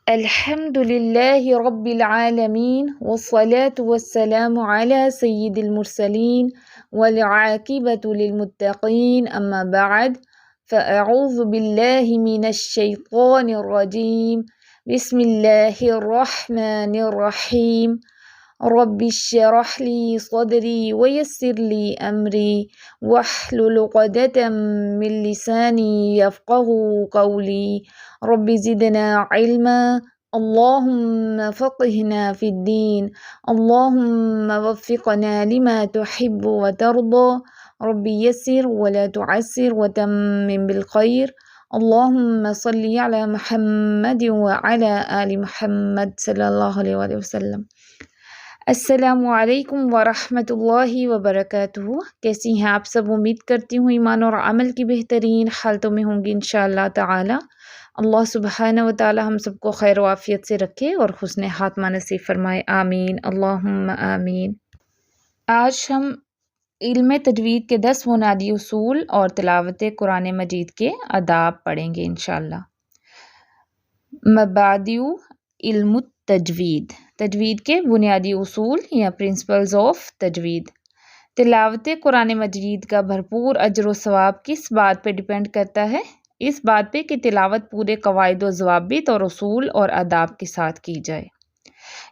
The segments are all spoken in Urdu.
الحمد لله رب العالمين والصلاة والسلام على سيد المرسلين والعاقبة للمتقين أما بعد فأعوذ بالله من الشيطان الرجيم بسم الله الرحمن الرحيم رب اشرح لي صدري ويسر لي أمري واحلل عقدة من لساني يفقه قولي رب زدنا علما اللهم فقهنا في الدين اللهم وفقنا لما تحب وترضى رب يسر ولا تعسر وتمم بالخير اللهم صل على محمد وعلى آل محمد صلی اللہ علیہ وسلم۔ السلام علیکم ورحمۃ وبرکاتہ۔ کیسی ہیں آپ سب؟ امید کرتی ہوں ایمان اور عمل کی بہترین حالتوں میں ہوں گی انشاءاللہ تعالی۔ اللہ سبحانہ و تعالی ہم سب کو خیر و عافیت سے رکھے اور حسن خاتمہ نصیب فرمائے، آمین اللہم آمین۔ آج ہم علم تجوید کے 10 بنیادی اصول اور تلاوت قرآن مجید کے آداب پڑھیں گے انشاءاللہ۔ مبادئ علم التجوید، تجوید کے بنیادی اصول یا پرنسپلز آف تجوید۔ تلاوت قرآن مجید کا بھرپور اجر و ثواب کس بات پہ ڈیپینڈ کرتا ہے؟ اس بات پہ کہ تلاوت پورے قواعد و ضوابط اور اصول اور آداب کے ساتھ کی جائے،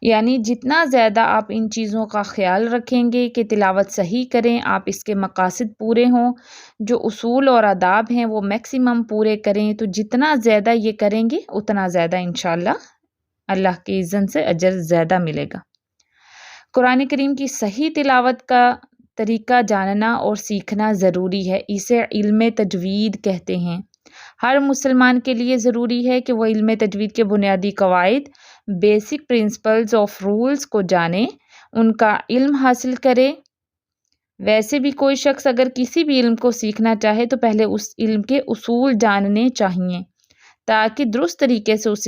یعنی جتنا زیادہ آپ ان چیزوں کا خیال رکھیں گے کہ تلاوت صحیح کریں، آپ اس کے مقاصد پورے ہوں، جو اصول اور آداب ہیں وہ میکسیمم پورے کریں، تو جتنا زیادہ یہ کریں گے اتنا زیادہ انشاءاللہ اللہ کی اذن سے اجر زیادہ ملے گا۔ قرآن کریم کی صحیح تلاوت کا طریقہ جاننا اور سیکھنا ضروری ہے، اسے علم تجوید کہتے ہیں۔ ہر مسلمان کے لیے ضروری ہے کہ وہ علم تجوید کے بنیادی قواعد، بیسک پرنسپلز آف رولز کو جانے، ان کا علم حاصل کرے۔ ویسے بھی کوئی شخص اگر کسی بھی علم کو سیکھنا چاہے تو پہلے اس علم کے اصول جاننے چاہیے تاکہ درست طریقے سے اس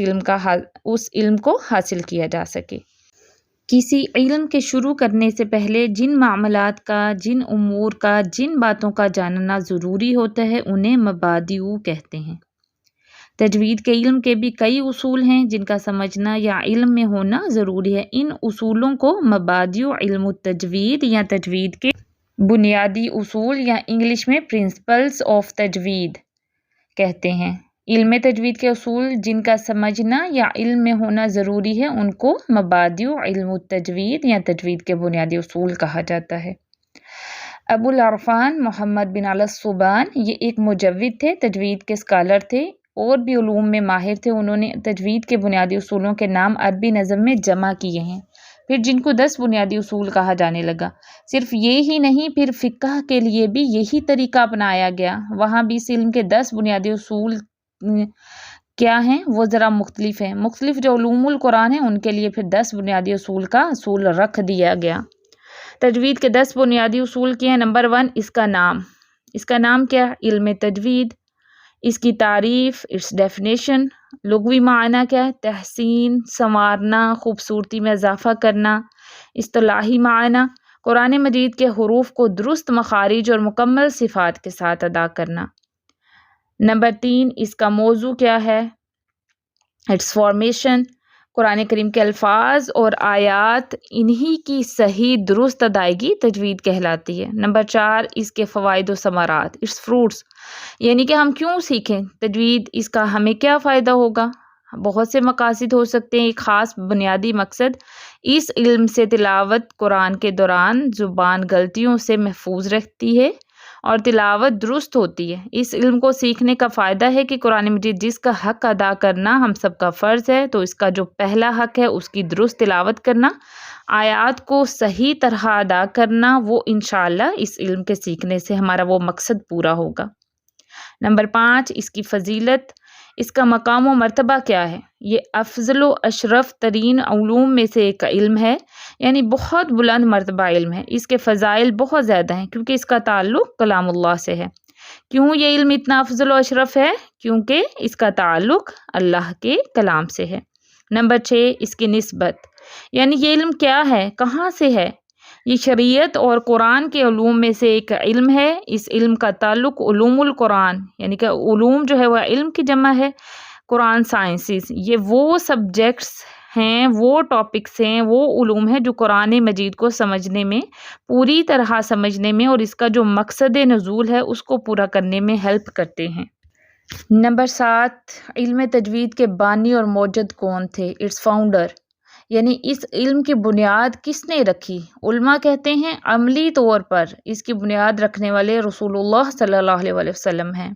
علم کو حاصل کیا جا سکے۔ کسی علم کے شروع کرنے سے پہلے جن معاملات کا، جن امور کا، جن باتوں کا جاننا ضروری ہوتا ہے انہیں مبادئ کہتے ہیں۔ تجوید کے علم کے بھی کئی اصول ہیں جن کا سمجھنا یا علم میں ہونا ضروری ہے۔ ان اصولوں کو مبادئ علم التجوید یا تجوید کے بنیادی اصول یا انگلش میں پرنسپلز آف تجوید کہتے ہیں۔ علم تجوید کے اصول جن کا سمجھنا یا علم میں ہونا ضروری ہے ان کو مبادئ علم التجوید یا تجوید کے بنیادی اصول کہا جاتا ہے۔ ابو العرفان محمد بن علی الصبان یہ ایک مجود تھے، تجوید کے اسکالر تھے اور بھی علوم میں ماہر تھے۔ انہوں نے تجوید کے بنیادی اصولوں کے نام عربی نظم میں جمع کیے ہیں، پھر جن کو 10 بنیادی اصول کہا جانے لگا۔ صرف یہ ہی نہیں، پھر فقہ کے لیے بھی یہی طریقہ اپنایا گیا، وہاں بھی اس علم کے 10 بنیادی اصول کیا ہیں وہ ذرا مختلف ہیں۔ مختلف جو علوم القرآن ہیں ان کے لیے پھر 10 بنیادی اصول کا اصول رکھ دیا گیا۔ تجوید کے 10 بنیادی اصول کیا ہیں؟ نمبر 1، اس کا نام کیا ہے؟ علم تجوید۔ اس کی تعریف، اٹس ڈیفینیشن، لغوی معنی کیا ہے؟ تحسین، سنوارنا، خوبصورتی میں اضافہ کرنا۔ اصطلاحی معنی، قرآن مجید کے حروف کو درست مخارج اور مکمل صفات کے ساتھ ادا کرنا۔ نمبر 3، اس کا موضوع کیا ہے؟ اٹس فارمیشن، قرآن کریم کے الفاظ اور آیات انہی کی صحیح درست ادائیگی تجوید کہلاتی ہے۔ نمبر 4، اس کے فوائد و ثمرات، اٹس فروٹس، یعنی کہ ہم کیوں سیکھیں تجوید، اس کا ہمیں کیا فائدہ ہوگا۔ بہت سے مقاصد ہو سکتے ہیں، ایک خاص بنیادی مقصد اس علم سے تلاوت قرآن کے دوران زبان غلطیوں سے محفوظ رہتی ہے اور تلاوت درست ہوتی ہے۔ اس علم کو سیکھنے کا فائدہ ہے کہ قرآن مجید جس کا حق ادا کرنا ہم سب کا فرض ہے، تو اس کا جو پہلا حق ہے اس کی درست تلاوت کرنا، آیات کو صحیح طرح ادا کرنا، وہ انشاءاللہ اس علم کے سیکھنے سے ہمارا وہ مقصد پورا ہوگا۔ نمبر 5، اس کی فضیلت، اس کا مقام و مرتبہ کیا ہے؟ یہ افضل و اشرف ترین علوم میں سے ایک علم ہے، یعنی بہت بلند مرتبہ علم ہے۔ اس کے فضائل بہت زیادہ ہیں کیونکہ اس کا تعلق کلام اللہ سے ہے۔ کیوں یہ علم اتنا افضل و اشرف ہے؟ کیونکہ اس کا تعلق اللہ کے کلام سے ہے۔ نمبر 6، اس کی نسبت، یعنی یہ علم کیا ہے، کہاں سے ہے؟ یہ شریعت اور قرآن کے علوم میں سے ایک علم ہے۔ اس علم کا تعلق علوم القرآن، یعنی کہ علوم جو ہے وہ علم کی جمع ہے، قرآن سائنسز، یہ وہ سبجیکٹس ہیں، وہ ٹاپکس ہیں، وہ علوم ہیں جو قرآن مجید کو سمجھنے میں، پوری طرح سمجھنے میں اور اس کا جو مقصد نزول ہے اس کو پورا کرنے میں ہیلپ کرتے ہیں۔ نمبر 7، علم تجوید کے بانی اور موجد کون تھے؟ اٹس فاؤنڈر، یعنی اس علم کی بنیاد کس نے رکھی؟ علماء کہتے ہیں عملی طور پر اس کی بنیاد رکھنے والے رسول اللہ صلی اللہ علیہ وسلم ہیں۔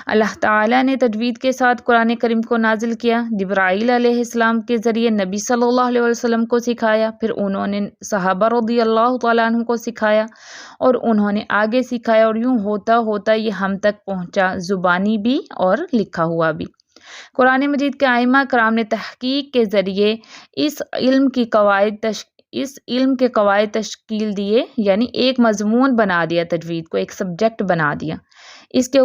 اللہ تعالیٰ نے تجوید کے ساتھ قرآن کریم کو نازل کیا، جبرائیل علیہ السلام کے ذریعے نبی صلی اللہ علیہ وسلم کو سکھایا، پھر انہوں نے صحابہ رضی اللہ تعالیٰ عنہ کو سکھایا اور انہوں نے آگے سکھایا، اور یوں ہوتا ہوتا یہ ہم تک پہنچا، زبانی بھی اور لکھا ہوا بھی۔ قرآن مجید کے ائمہ کرام نے تحقیق کے ذریعے اس علم کے قواعد تشکیل دیے، یعنی ایک مضمون بنا دیا، تجوید کو ایک سبجیکٹ بنا دیا۔ اس کے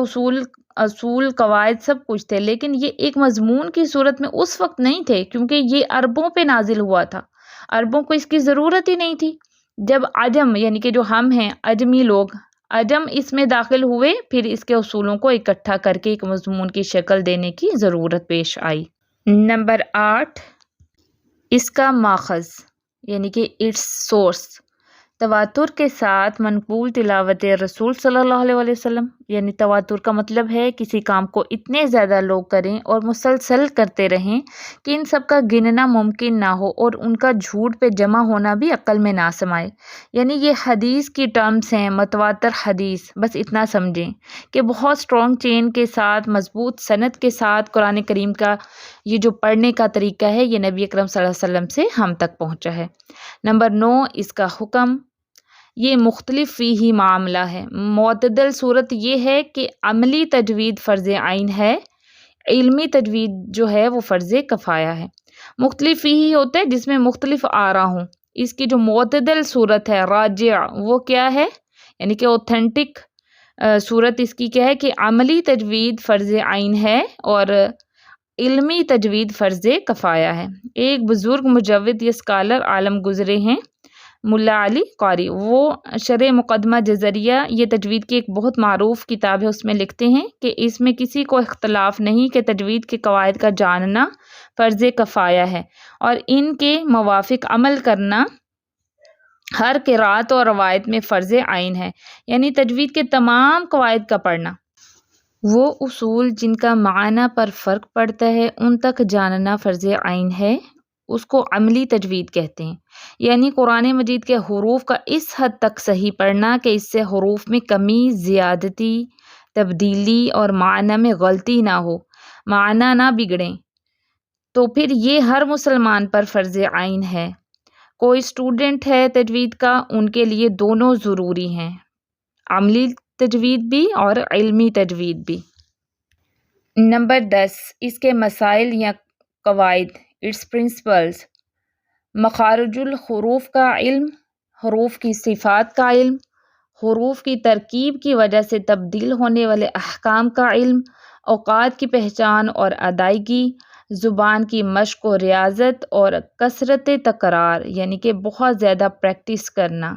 اصول قواعد سب کچھ تھے، لیکن یہ ایک مضمون کی صورت میں اس وقت نہیں تھے، کیونکہ یہ عربوں پہ نازل ہوا تھا، عربوں کو اس کی ضرورت ہی نہیں تھی۔ جب عجم، یعنی کہ جو ہم ہیں عجمی لوگ، عجم اس میں داخل ہوئے، پھر اس کے اصولوں کو اکٹھا کر کے ایک مضمون کی شکل دینے کی ضرورت پیش آئی۔ نمبر 8، اس کا ماخذ یعنی کہ اٹس سورس، تواتر کے ساتھ منقول تلاوت رسول صلی اللہ علیہ وسلم، یعنی تواتر کا مطلب ہے کسی کام کو اتنے زیادہ لوگ کریں اور مسلسل کرتے رہیں کہ ان سب کا گننا ممکن نہ ہو اور ان کا جھوٹ پہ جمع ہونا بھی عقل میں نہ سمائے۔ یعنی یہ حدیث کی ٹرمز ہیں، متواتر حدیث، بس اتنا سمجھیں کہ بہت سٹرونگ چین کے ساتھ، مضبوط سند کے ساتھ قرآن کریم کا یہ جو پڑھنے کا طریقہ ہے یہ نبی اکرم صلی اللہ علیہ وسلم سے ہم تک پہنچا ہے۔ نمبر 9، اس کا حکم، یہ مختلف فیہ معاملہ ہے۔ معتدل صورت یہ ہے کہ عملی تجوید فرض عین ہے، علمی تجوید جو ہے وہ فرض کفایہ ہے۔ مختلف فیہ ہوتا ہے جس میں مختلف آرا ہوں، اس کی جو معتدل صورت ہے راجع، وہ کیا ہے؟ یعنی کہ اوتھینٹک صورت اس کی کیا ہے کہ عملی تجوید فرض عین ہے اور علمی تجوید فرض کفایہ ہے۔ ایک بزرگ مجود یا اسکالر عالم گزرے ہیں، ملا علی قاری، وہ شرح مقدمہ جزریہ، یہ تجوید کی ایک بہت معروف کتاب ہے، اس میں لکھتے ہیں کہ اس میں کسی کو اختلاف نہیں کہ تجوید کے قواعد کا جاننا فرض کفایہ ہے اور ان کے موافق عمل کرنا ہر قرات اور روایت میں فرض عین ہے۔ یعنی تجوید کے تمام قواعد کا پڑھنا، وہ اصول جن کا معنی پر فرق پڑتا ہے ان تک جاننا فرض عین ہے، اس کو عملی تجوید کہتے ہیں۔ یعنی قرآن مجید کے حروف کا اس حد تک صحیح پڑھنا کہ اس سے حروف میں کمی، زیادتی، تبدیلی اور معنی میں غلطی نہ ہو، معنی نہ بگڑیں، تو پھر یہ ہر مسلمان پر فرض عین ہے۔ کوئی اسٹوڈنٹ ہے تجوید کا، ان کے لیے دونوں ضروری ہیں، عملی تجوید بھی اور علمی تجوید بھی۔ نمبر 10، اس کے مسائل یا قواعد، اٹس پرنسپلز، مخارج الحروف کا علم، حروف کی صفات کا علم، حروف کی ترکیب کی وجہ سے تبدیل ہونے والے احکام کا علم، اوقات کی پہچان اور ادائیگی، زبان کی مشق و ریاضت اور کثرت تکرار، یعنی کہ بہت زیادہ پریکٹس کرنا۔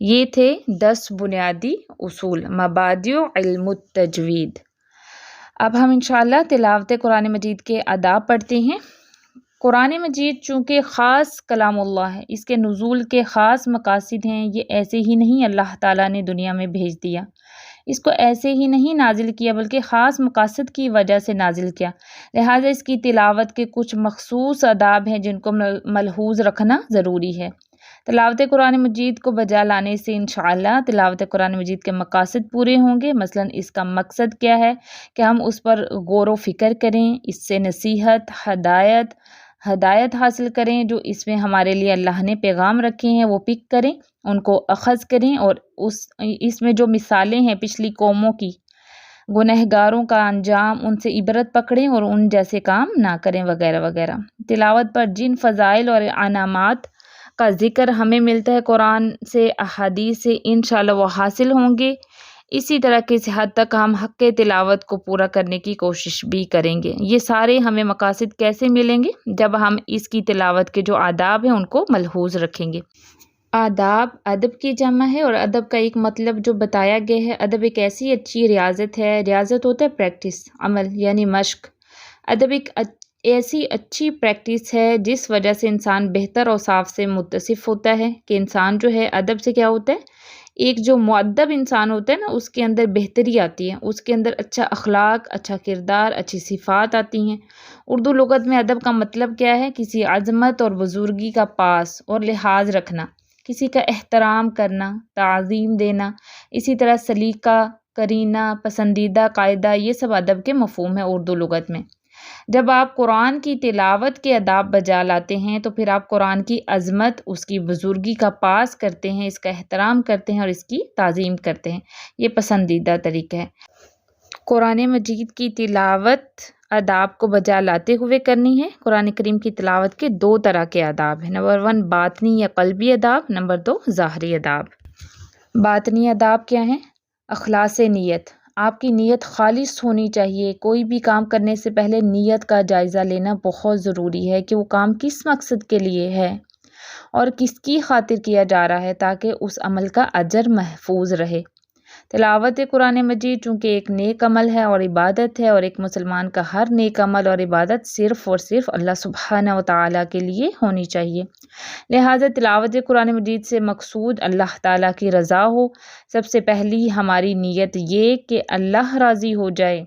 یہ تھے 10 بنیادی اصول، مبادئ علم التجوید۔ اب ہم انشاءاللہ تلاوت قرآن مجید کے آداب پڑھتے ہیں۔ قرآن مجید چونکہ خاص کلام اللہ ہے، اس کے نزول کے خاص مقاصد ہیں، یہ ایسے ہی نہیں اللہ تعالیٰ نے دنیا میں بھیج دیا، اس کو ایسے ہی نہیں نازل کیا بلکہ خاص مقاصد کی وجہ سے نازل کیا، لہٰذا اس کی تلاوت کے کچھ مخصوص آداب ہیں جن کو ملحوظ رکھنا ضروری ہے۔ تلاوت قرآن مجید کو بجا لانے سے انشاءاللہ تلاوت قرآن مجید کے مقاصد پورے ہوں گے۔ مثلاً اس کا مقصد کیا ہے کہ ہم اس پر غور و فکر کریں، اس سے نصیحت، ہدایت حاصل کریں، جو اس میں ہمارے لیے اللہ نے پیغام رکھے ہیں وہ پک کریں، ان کو اخذ کریں، اور اس میں جو مثالیں ہیں پچھلی قوموں کی، گنہگاروں کا انجام، ان سے عبرت پکڑیں اور ان جیسے کام نہ کریں وغیرہ وغیرہ۔ تلاوت پر جن فضائل اور انعامات کا ذکر ہمیں ملتا ہے قرآن سے، احادیث سے، انشاءاللہ وہ حاصل ہوں گے۔ اسی طرح کسی حد تک ہم حق تلاوت کو پورا کرنے کی کوشش بھی کریں گے۔ یہ سارے ہمیں مقاصد کیسے ملیں گے؟ جب ہم اس کی تلاوت کے جو آداب ہیں ان کو ملحوظ رکھیں گے۔ آداب ادب کی جمع ہے، اور ادب کا ایک مطلب جو بتایا گیا ہے، ادب ایک ایسی اچھی ریاضت ہے، ریاضت ہوتا ہے پریکٹس، عمل یعنی مشق، ادب ایک ایسی اچھی پریکٹس ہے جس وجہ سے انسان بہتر اور صاف سے متصف ہوتا ہے کہ انسان جو ہے ادب سے کیا ہوتا ہے، ایک جو مؤدب انسان ہوتا ہے نا اس کے اندر بہتری آتی ہے، اس کے اندر اچھا اخلاق، اچھا کردار، اچھی صفات آتی ہیں۔ اردو لغت میں ادب کا مطلب کیا ہے؟ کسی عظمت اور بزرگی کا پاس اور لحاظ رکھنا، کسی کا احترام کرنا، تعظیم دینا، اسی طرح سلیقہ، کرینہ، پسندیدہ قاعدہ، یہ سب ادب کے مفہوم ہیں اردو لغت میں۔ جب آپ قرآن کی تلاوت کے آداب بجا لاتے ہیں تو پھر آپ قرآن کی عظمت، اس کی بزرگی کا پاس کرتے ہیں، اس کا احترام کرتے ہیں اور اس کی تعظیم کرتے ہیں۔ یہ پسندیدہ طریقہ ہے۔ قرآن مجید کی تلاوت آداب کو بجا لاتے ہوئے کرنی ہے۔ قرآن کریم کی تلاوت کے 2 طرح کے آداب ہیں۔ نمبر 1 باطنی یا قلبی آداب، نمبر 2 ظاہری آداب۔ باطنی آداب کیا ہیں؟ اخلاص نیت، آپ کی نیت خالص ہونی چاہیے۔ کوئی بھی کام کرنے سے پہلے نیت کا جائزہ لینا بہت ضروری ہے کہ وہ کام کس مقصد کے لیے ہے اور کس کی خاطر کیا جا رہا ہے، تاکہ اس عمل کا اجر محفوظ رہے۔ تلاوت قرآن مجید چونکہ ایک نیک عمل ہے اور عبادت ہے، اور ایک مسلمان کا ہر نیک عمل اور عبادت صرف اور صرف اللہ سبحانہ و تعالیٰ کے لیے ہونی چاہیے، لہٰذا تلاوت قرآن مجید سے مقصود اللہ تعالیٰ کی رضا ہو۔ سب سے پہلی ہماری نیت یہ کہ اللہ راضی ہو جائے،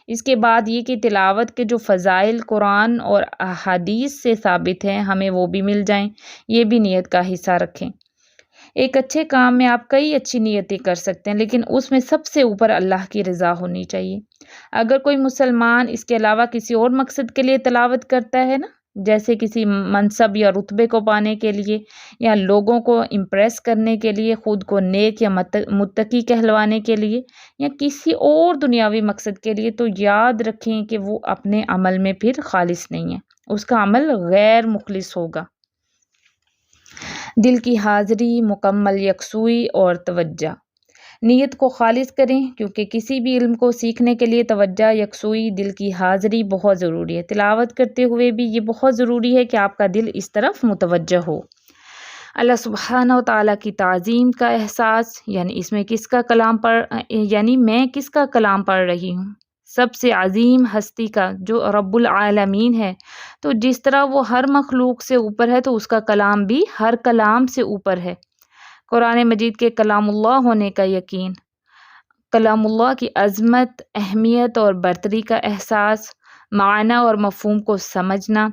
اس کے بعد یہ کہ تلاوت کے جو فضائل قرآن اور احادیث سے ثابت ہیں ہمیں وہ بھی مل جائیں، یہ بھی نیت کا حصہ رکھیں۔ ایک اچھے کام میں آپ کئی اچھی نیتیں کر سکتے ہیں، لیکن اس میں سب سے اوپر اللہ کی رضا ہونی چاہیے۔ اگر کوئی مسلمان اس کے علاوہ کسی اور مقصد کے لیے تلاوت کرتا ہے نا، جیسے کسی منصب یا رتبے کو پانے کے لیے، یا لوگوں کو امپریس کرنے کے لیے، خود کو نیک یا متقی کہلوانے کے لیے، یا کسی اور دنیاوی مقصد کے لیے، تو یاد رکھیں کہ وہ اپنے عمل میں پھر خالص نہیں ہے، اس کا عمل غیر مخلص ہوگا۔ دل کی حاضری، مکمل یکسوئی اور توجہ، نیت کو خالص کریں، کیونکہ کسی بھی علم کو سیکھنے کے لیے توجہ، یکسوئی، دل کی حاضری بہت ضروری ہے۔ تلاوت کرتے ہوئے بھی یہ بہت ضروری ہے کہ آپ کا دل اس طرف متوجہ ہو۔ اللہ سبحانہ و تعالیٰ کی تعظیم کا احساس، یعنی اس میں کس کا کلام میں کس کا کلام پڑھ رہی ہوں؟ سب سے عظیم ہستی کا، جو رب العالمین ہے۔ تو جس طرح وہ ہر مخلوق سے اوپر ہے تو اس کا کلام بھی ہر کلام سے اوپر ہے۔ قرآن مجید کے کلام اللہ ہونے کا یقین، کلام اللہ کی عظمت، اہمیت اور برتری کا احساس، معنی اور مفہوم کو سمجھنا،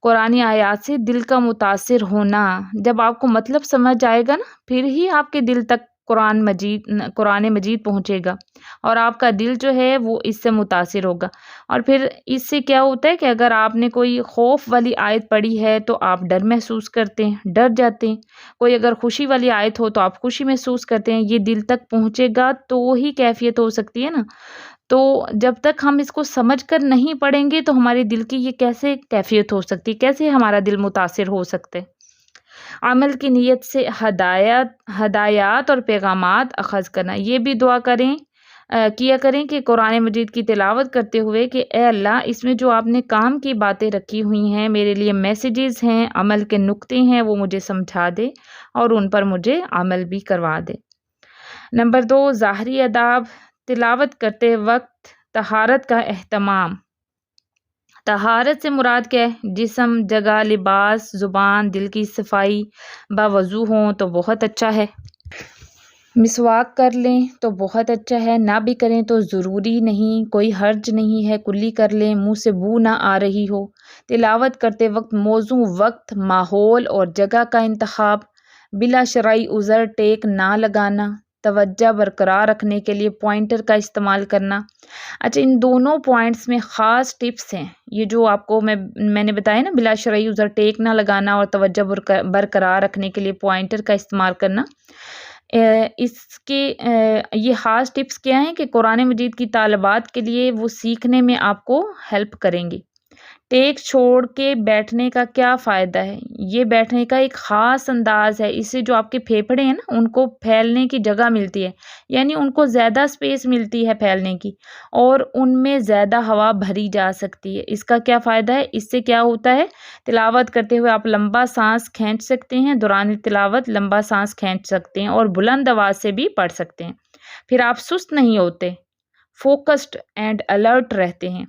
قرآن آیات سے دل کا متاثر ہونا۔ جب آپ کو مطلب سمجھ آئے گا نا، پھر ہی آپ کے دل تک قرآن مجید پہنچے گا اور آپ کا دل جو ہے وہ اس سے متاثر ہوگا۔ اور پھر اس سے کیا ہوتا ہے کہ اگر آپ نے کوئی خوف والی آیت پڑھی ہے تو آپ ڈر محسوس کرتے ہیں، ڈر جاتے ہیں۔ کوئی اگر خوشی والی آیت ہو تو آپ خوشی محسوس کرتے ہیں۔ یہ دل تک پہنچے گا تو ہی کیفیت ہو سکتی ہے نا۔ تو جب تک ہم اس کو سمجھ کر نہیں پڑھیں گے تو ہمارے دل کی یہ کیسے کیفیت ہو سکتی ہے، کیسے ہمارا دل متاثر ہو سکتا ہے۔ عمل کی نیت سے ہدایات اور پیغامات اخذ کرنا، یہ بھی دعا کیا کریں کہ قرآن مجید کی تلاوت کرتے ہوئے کہ اے اللہ، اس میں جو آپ نے کام کی باتیں رکھی ہوئی ہیں، میرے لیے میسیجز ہیں، عمل کے نقطے ہیں، وہ مجھے سمجھا دے اور ان پر مجھے عمل بھی کروا دے۔ نمبر 2 ظاہری آداب، تلاوت کرتے وقت طہارت کا اہتمام۔ طہارت سے مراد کیا ہے؟ جسم، جگہ، لباس، زبان، دل کی صفائی باوضو ہوں تو بہت اچھا ہے۔ مسواک کر لیں تو بہت اچھا ہے، نہ بھی کریں تو ضروری نہیں، کوئی حرج نہیں ہے، کلی کر لیں، منہ سے بو نہ آ رہی ہو۔ تلاوت کرتے وقت موضوع، وقت، ماحول اور جگہ کا انتخاب، بلا شرعی عذر ٹیک نہ لگانا، توجہ برقرار رکھنے کے لیے پوائنٹر کا استعمال کرنا۔ اچھا، ان دونوں پوائنٹس میں خاص ٹپس ہیں، یہ جو آپ کو میں نے بتایا نا، بلا شرعی عذر ٹیک نہ لگانا اور توجہ برقرار رکھنے کے لیے پوائنٹر کا استعمال کرنا۔ اس کے یہ خاص ٹپس کیا ہیں کہ قرآن مجید کی طالبات کے لیے وہ سیکھنے میں آپ کو ہیلپ کریں گی۔ ٹیک چھوڑ کے بیٹھنے کا کیا فائدہ ہے؟ یہ بیٹھنے کا ایک خاص انداز ہے، اس سے جو آپ کے پھیپھڑے ہیں نا ان کو پھیلنے کی جگہ ملتی ہے، یعنی ان کو زیادہ سپیس ملتی ہے پھیلنے کی، اور ان میں زیادہ ہوا بھری جا سکتی ہے۔ اس کا کیا فائدہ ہے؟ اس سے کیا ہوتا ہے، تلاوت کرتے ہوئے آپ لمبا سانس کھینچ سکتے ہیں، دوران تلاوت لمبا سانس کھینچ سکتے ہیں اور بلند آواز سے بھی پڑھ سکتے ہیں۔ پھر آپ سست نہیں ہوتے، فوکسڈ اینڈ الرٹ رہتے ہیں۔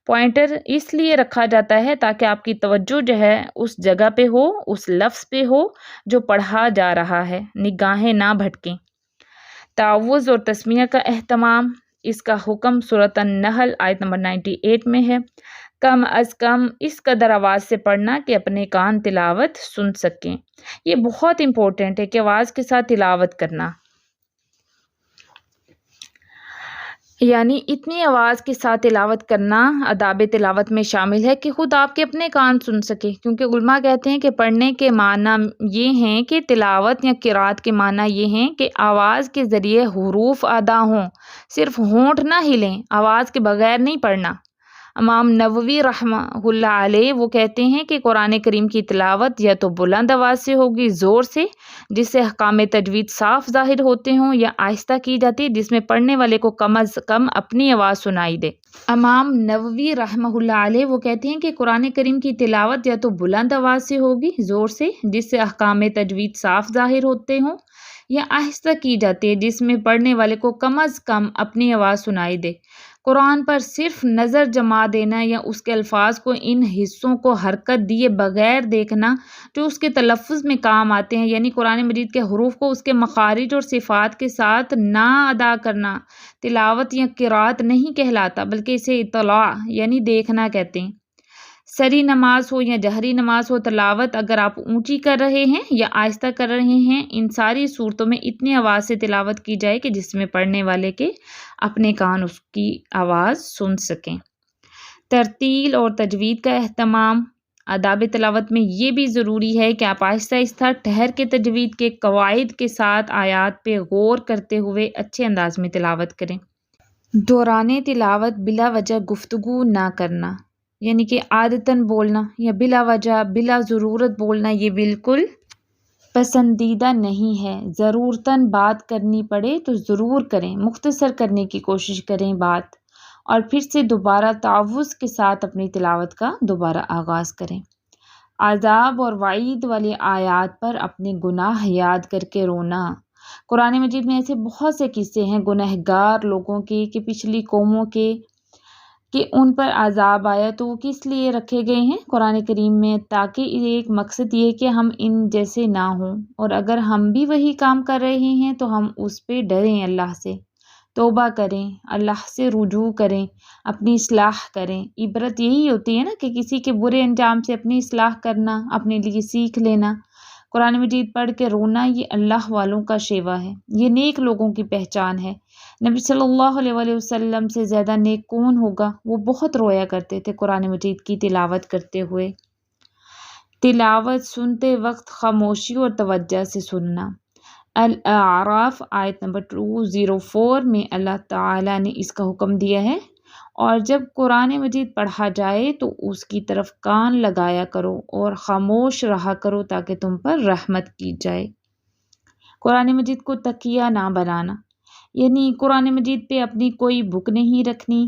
پوائنٹر اس لیے رکھا جاتا ہے تاکہ آپ کی توجہ جو ہے اس جگہ پہ ہو، اس لفظ پہ ہو جو پڑھا جا رہا ہے، نگاہیں نہ بھٹکیں۔ تعوذ اور تسمیہ کا اہتمام، اس کا حکم سورۃ النحل آیت نمبر 98 میں ہے۔ کم از کم اس قدر آواز سے پڑھنا کہ اپنے کان تلاوت سن سکیں۔ یہ بہت امپورٹنٹ ہے کہ آواز کے ساتھ تلاوت کرنا، یعنی اتنی آواز کے ساتھ تلاوت کرنا آداب تلاوت میں شامل ہے کہ خود آپ کے اپنے کان سن سکیں، کیونکہ علماء کہتے ہیں کہ پڑھنے کے معنی یہ ہیں کہ تلاوت یا قرات کے معنی یہ ہیں کہ آواز کے ذریعے حروف ادا ہوں، صرف ہونٹ نہ ہلیں، آواز کے بغیر نہیں پڑھنا۔ امام نووی رحمہ اللہ علیہ وہ کہتے ہیں کہ قرآن کریم کی تلاوت یا تو بلند آواز سے ہوگی، زور سے، جس سے احکام تجوید صاف ظاہر ہوتے ہوں، یا آہستہ کی جاتی ہے جس میں پڑھنے والے کو کم از کم اپنی آواز سنائی دے۔ امام نووی رحمہ اللہ علیہ وہ کہتے ہیں کہ قرآن کریم کی تلاوت یا تو بلند آواز سے ہوگی، زور سے، جس سے احکام تجوید صاف ظاہر ہوتے ہوں، یا آہستہ کی جاتی ہے جس میں پڑھنے والے کو کم از کم اپنی آواز سنائی دے۔ قرآن پر صرف نظر جما دینا یا اس کے الفاظ کو ان حصوں کو حرکت دیے بغیر دیکھنا جو اس کے تلفظ میں کام آتے ہیں، یعنی قرآن مجید کے حروف کو اس کے مخارج اور صفات کے ساتھ نہ ادا کرنا، تلاوت یا قرات نہیں کہلاتا، بلکہ اسے اطلاع یعنی دیکھنا کہتے ہیں۔ سری نماز ہو یا جہری نماز ہو، تلاوت اگر آپ اونچی کر رہے ہیں یا آہستہ کر رہے ہیں، ان ساری صورتوں میں اتنی آواز سے تلاوت کی جائے کہ جس میں پڑھنے والے کے اپنے کان اس کی آواز سن سکیں۔ ترتیل اور تجوید کا اہتمام، آداب تلاوت میں یہ بھی ضروری ہے کہ آپ آہستہ آہستہ ٹھہر کے تجوید کے قواعد کے ساتھ آیات پہ غور کرتے ہوئے اچھے انداز میں تلاوت کریں۔ دوران تلاوت بلا وجہ گفتگو نہ کرنا، یعنی کہ عادتاً بولنا یا بلا وجہ بلا ضرورت بولنا، یہ بالکل پسندیدہ نہیں ہے۔ ضرورتاً بات کرنی پڑے تو ضرور کریں، مختصر کرنے کی کوشش کریں بات، اور پھر سے دوبارہ تعوذ کے ساتھ اپنی تلاوت کا دوبارہ آغاز کریں۔ عذاب اور وعید والی آیات پر اپنے گناہ یاد کر کے رونا۔ قرآن مجید میں ایسے بہت سے قصے ہیں گنہگار لوگوں کے کہ پچھلی قوموں کے کہ ان پر عذاب آیا، تو وہ کس لیے رکھے گئے ہیں قرآن کریم میں؟ تاکہ ایک مقصد یہ کہ ہم ان جیسے نہ ہوں، اور اگر ہم بھی وہی کام کر رہے ہیں تو ہم اس پہ ڈریں، اللہ سے توبہ کریں، اللہ سے رجوع کریں، اپنی اصلاح کریں۔ عبرت یہی ہوتی ہے نا کہ کسی کے برے انجام سے اپنی اصلاح کرنا، اپنے لیے سیکھ لینا۔ قرآن مجید پڑھ کے رونا یہ اللہ والوں کا شیوا ہے، یہ نیک لوگوں کی پہچان ہے۔ نبی صلی اللہ علیہ وآلہ وسلم سے زیادہ نیک کون ہوگا؟ وہ بہت رویا کرتے تھے قرآن مجید کی تلاوت کرتے ہوئے۔ تلاوت سنتے وقت خاموشی اور توجہ سے سننا۔ الاعراف آیت نمبر 204 میں اللہ تعالیٰ نے اس کا حکم دیا ہے، اور جب قرآن مجید پڑھا جائے تو اس کی طرف کان لگایا کرو اور خاموش رہا کرو تاکہ تم پر رحمت کی جائے۔ قرآن مجید کو تکیہ نہ بنانا، یعنی قرآن مجید پہ اپنی کوئی بک نہیں رکھنی۔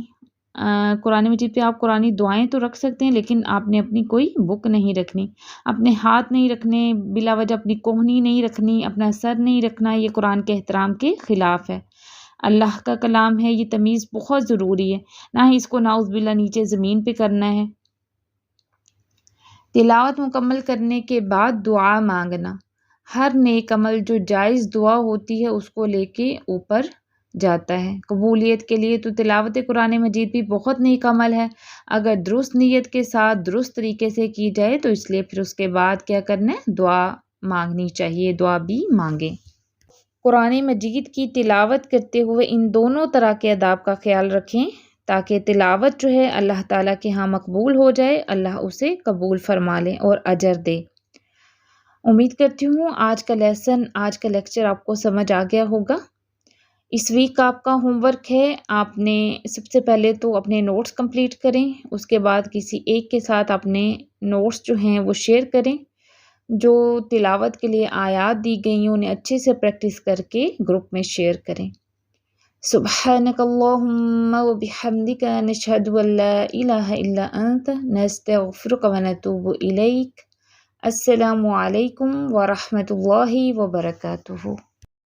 قرآن مجید پہ آپ قرآنی دعائیں تو رکھ سکتے ہیں، لیکن آپ نے اپنی کوئی بک نہیں رکھنی، اپنے ہاتھ نہیں رکھنے، بلا وجہ اپنی کوہنی نہیں رکھنی، اپنا سر نہیں رکھنا، یہ قرآن کے احترام کے خلاف ہے۔ اللہ کا کلام ہے، یہ تمیز بہت ضروری ہے، نہ ہی اس کو نعوذ باللہ نیچے زمین پہ کرنا ہے۔ تلاوت مکمل کرنے کے بعد دعا مانگنا، ہر نیک عمل جو جائز دعا ہوتی ہے اس کو لے کے اوپر جاتا ہے۔ قبولیت کے لیے تو تلاوت قرآن مجید بھی بہت نیک عمل ہے، اگر درست نیت کے ساتھ درست طریقے سے کی جائے تو اس لیے پھر اس کے بعد کیا کرنا ہے؟ دعا مانگنی چاہیے، دعا بھی مانگیں۔ قرآن مجید کی تلاوت کرتے ہوئے ان دونوں طرح کے آداب کا خیال رکھیں تاکہ تلاوت جو ہے اللہ تعالیٰ کے ہاں مقبول ہو جائے، اللہ اسے قبول فرما لے اور اجر دے۔ امید کرتی ہوں آج کا لیسن، آج کا لیکچر آپ کو سمجھ آ گیا ہوگا۔ اس ویک کا آپ کا ہوم ورک ہے، آپ نے سب سے پہلے تو اپنے نوٹس کمپلیٹ کریں، اس کے بعد کسی ایک کے ساتھ اپنے نوٹس جو ہیں وہ شیئر کریں، جو تلاوت کے لیے آیات دی گئی ہیں انہیں اچھے سے پریکٹس کر کے گروپ میں شیئر کریں۔ سبحانک اللہم و بحمدک نشہد ان لا الہ الا انت نستغفرک و نتوب الیک۔ السلام علیکم ورحمۃ اللہ وبرکاتہ۔